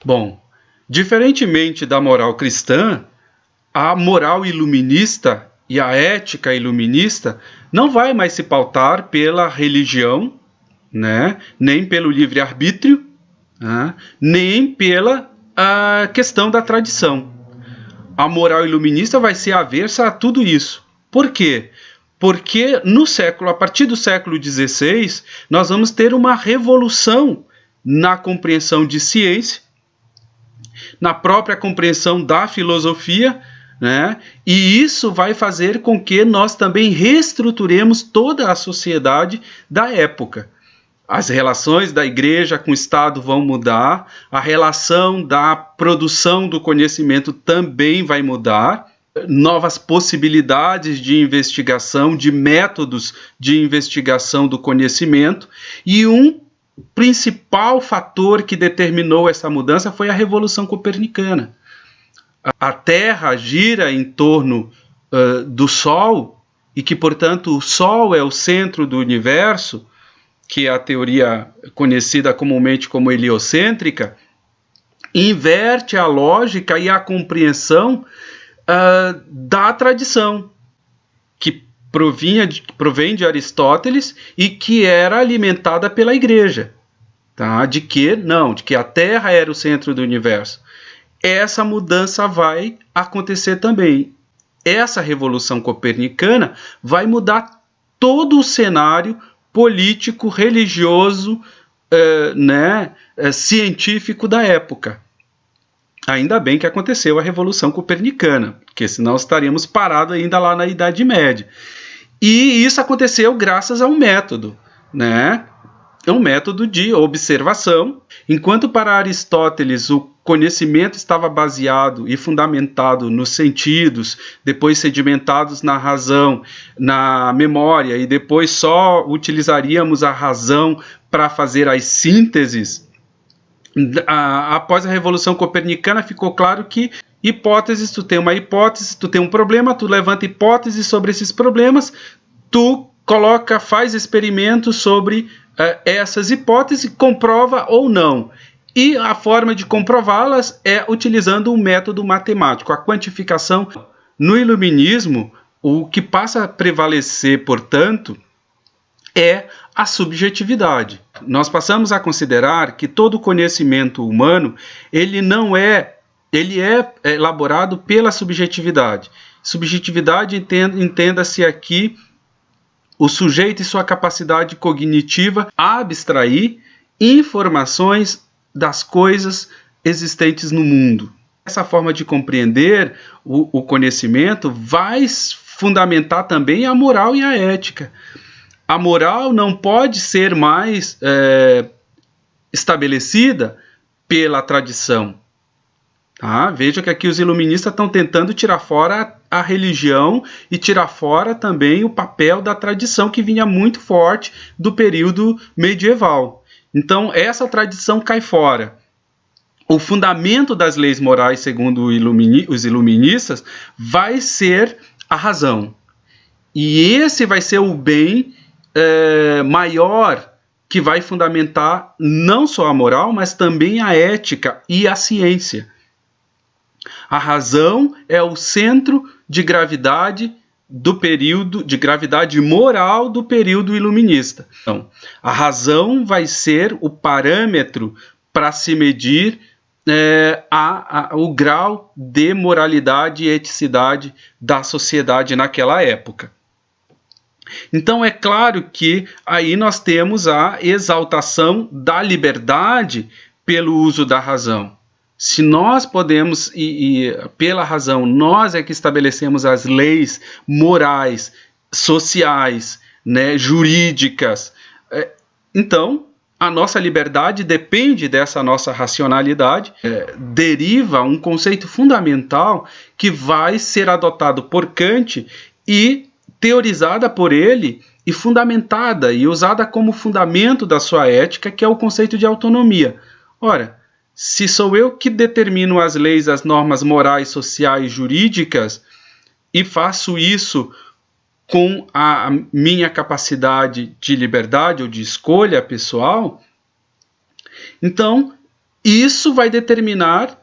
Bom, diferentemente da moral cristã, a moral iluminista e a ética iluminista não vai mais se pautar pela religião, né, nem pelo livre-arbítrio, né, nem pela questão da tradição. A moral iluminista vai ser aversa a tudo isso. Por quê? Porque a partir do século XVI, nós vamos ter uma revolução na compreensão de ciência, na própria compreensão da filosofia, né? E isso vai fazer com que nós também reestruturemos toda a sociedade da época. As relações da igreja com o Estado vão mudar, a relação da produção do conhecimento também vai mudar, novas possibilidades de investigação, de métodos de investigação do conhecimento, e um principal fator que determinou essa mudança foi a Revolução Copernicana. A Terra gira em torno do Sol, e que, portanto, o Sol é o centro do universo, que é a teoria conhecida comumente como heliocêntrica, inverte a lógica e a compreensão da tradição, que provém de Aristóteles e que era alimentada pela igreja. Tá? De que a Terra era o centro do universo. Essa mudança vai acontecer também. Essa revolução copernicana vai mudar todo o cenário político, religioso, científico da época. Ainda bem que aconteceu a Revolução Copernicana, porque senão estaríamos parados ainda lá na Idade Média. E isso aconteceu graças a um método, né? É um método de observação. Enquanto para Aristóteles o conhecimento estava baseado e fundamentado nos sentidos, depois sedimentados na razão, na memória, e depois só utilizaríamos a razão para fazer as sínteses, após a Revolução Copernicana ficou claro que hipóteses, tu tem uma hipótese, tu tem um problema, tu levanta hipóteses sobre esses problemas, tu faz experimentos sobre essas hipóteses, comprova ou não. E a forma de comprová-las é utilizando um método matemático, a quantificação. No iluminismo, o que passa a prevalecer, portanto, é a subjetividade. Nós passamos a considerar que todo conhecimento humano, ele é elaborado pela subjetividade. Subjetividade, entenda-se aqui o sujeito e sua capacidade cognitiva a abstrair informações das coisas existentes no mundo. Essa forma de compreender o conhecimento vai fundamentar também a moral e a ética. A moral não pode ser mais estabelecida pela tradição. Tá? Veja que aqui os iluministas estão tentando tirar fora a religião e tirar fora também o papel da tradição que vinha muito forte do período medieval. Então, essa tradição cai fora. O fundamento das leis morais, segundo os iluministas, vai ser a razão. E esse vai ser o bem maior que vai fundamentar não só a moral, mas também a ética e a ciência. A razão é o centro de gravidade moral do período iluminista. Então, a razão vai ser o parâmetro para se medir o grau de moralidade e eticidade da sociedade naquela época. Então é claro que aí nós temos a exaltação da liberdade pelo uso da razão. Se nós podemos, pela razão, nós é que estabelecemos as leis morais, sociais, né, jurídicas, então a nossa liberdade depende dessa nossa racionalidade, deriva um conceito fundamental que vai ser adotado por Kant e teorizada por ele e fundamentada e usada como fundamento da sua ética, que é o conceito de autonomia. Ora, se sou eu que determino as leis, as normas morais, sociais, jurídicas, e faço isso com a minha capacidade de liberdade ou de escolha pessoal, então isso vai determinar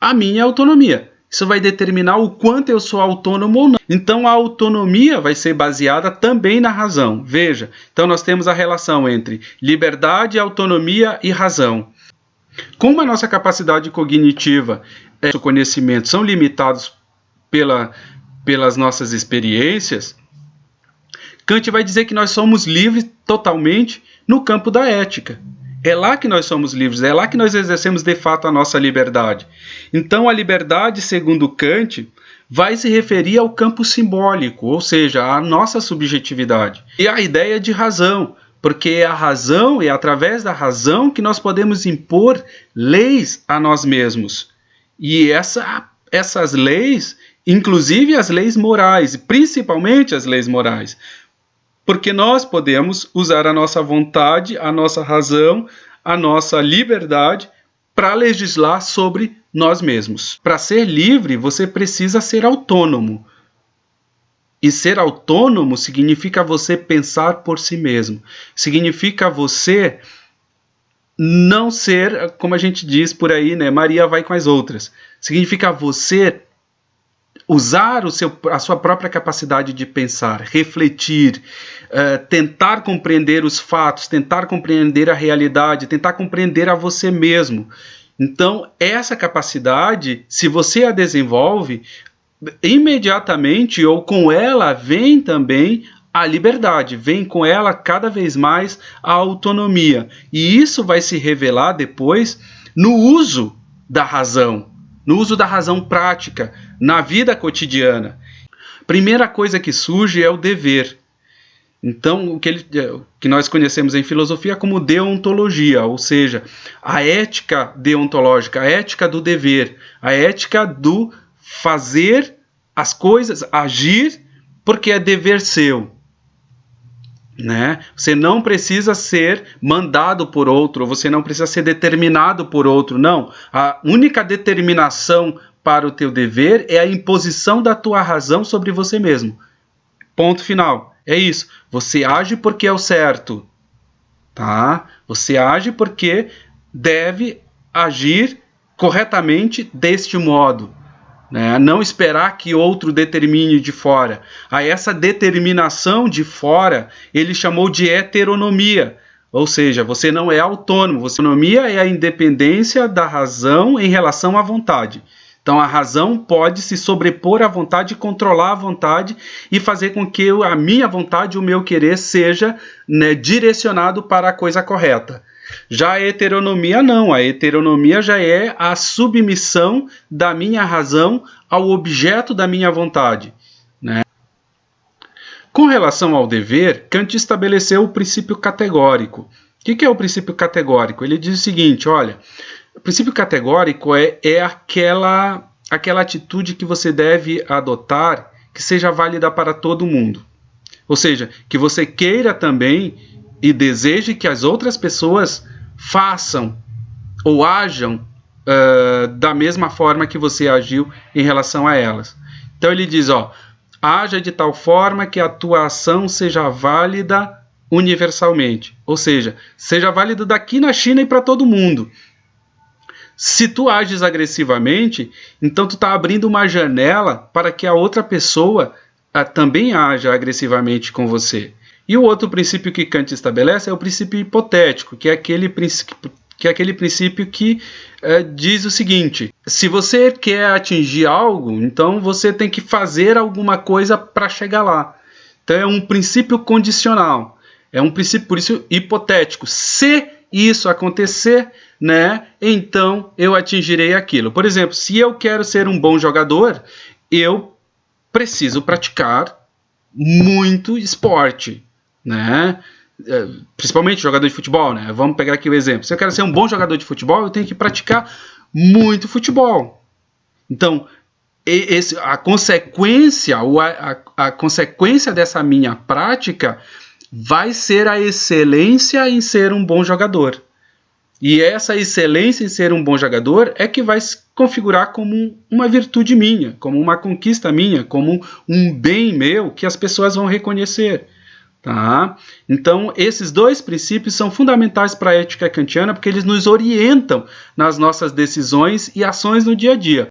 a minha autonomia. Isso vai determinar o quanto eu sou autônomo ou não. Então a autonomia vai ser baseada também na razão. Veja, então nós temos a relação entre liberdade, autonomia e razão. Como a nossa capacidade cognitiva e o conhecimento são limitados pelas nossas experiências, Kant vai dizer que nós somos livres totalmente no campo da ética. É lá que nós somos livres, é lá que nós exercemos de fato a nossa liberdade. Então a liberdade, segundo Kant, vai se referir ao campo simbólico, ou seja, à nossa subjetividade. E a ideia de razão, porque é a razão, é através da razão que nós podemos impor leis a nós mesmos. E essas leis, inclusive as leis morais, principalmente as leis morais, porque nós podemos usar a nossa vontade, a nossa razão, a nossa liberdade para legislar sobre nós mesmos. Para ser livre, você precisa ser autônomo. E ser autônomo significa você pensar por si mesmo. Significa você não ser, como a gente diz por aí, né? Maria vai com as outras. Significa você usar a sua própria capacidade de pensar, refletir, tentar compreender os fatos, tentar compreender a realidade, tentar compreender a você mesmo. Então, essa capacidade, se você a desenvolve, imediatamente ou com ela vem também a liberdade, vem com ela cada vez mais a autonomia. E isso vai se revelar depois no uso da razão. No uso da razão prática, na vida cotidiana. Primeira coisa que surge é o dever. Então, o que nós conhecemos em filosofia como deontologia, ou seja, a ética deontológica, a ética do dever, a ética do fazer as coisas, agir, porque é dever seu. Né? Você não precisa ser mandado por outro, você não precisa ser determinado por outro, não. A única determinação para o teu dever é a imposição da tua razão sobre você mesmo. Ponto final. É isso. Você age porque é o certo. Tá? Você age porque deve agir corretamente deste modo. Né? Não esperar que outro determine de fora. A essa determinação de fora, ele chamou de heteronomia. Ou seja, você não é autônomo. Autonomia é a independência da razão em relação à vontade. Então a razão pode se sobrepor à vontade, controlar a vontade e fazer com que a minha vontade, o meu querer, seja, né, direcionado para a coisa correta. Já a heteronomia não, a heteronomia já é a submissão da minha razão ao objeto da minha vontade. Né? Com relação ao dever, Kant estabeleceu o princípio categórico. O que é o princípio categórico? Ele diz o seguinte, olha, o princípio categórico é aquela atitude que você deve adotar que seja válida para todo mundo. Ou seja, que você queira também e deseje que as outras pessoas façam ou ajam da mesma forma que você agiu em relação a elas. Então ele diz, ó, haja de tal forma que a tua ação seja válida universalmente. Ou seja, seja válida daqui na China e para todo mundo. Se tu ages agressivamente, então tu está abrindo uma janela para que a outra pessoa também haja agressivamente com você. E o outro princípio que Kant estabelece é o princípio hipotético, que é aquele princípio que diz o seguinte, se você quer atingir algo, então você tem que fazer alguma coisa para chegar lá. Então é um princípio condicional, é um princípio, por isso, hipotético. Se isso acontecer, né, então eu atingirei aquilo. Por exemplo, se eu quero ser um bom jogador, eu preciso praticar muito esporte. Né? Principalmente jogador de futebol, né? Vamos pegar aqui o exemplo. Se eu quero ser um bom jogador de futebol, eu tenho que praticar muito futebol. Então, a consequência dessa minha prática vai ser a excelência em ser um bom jogador. E essa excelência em ser um bom jogador é que vai se configurar como uma virtude minha, como uma conquista minha, como um bem meu que as pessoas vão reconhecer. Tá? Então, esses dois princípios são fundamentais para a ética kantiana porque eles nos orientam nas nossas decisões e ações no dia a dia.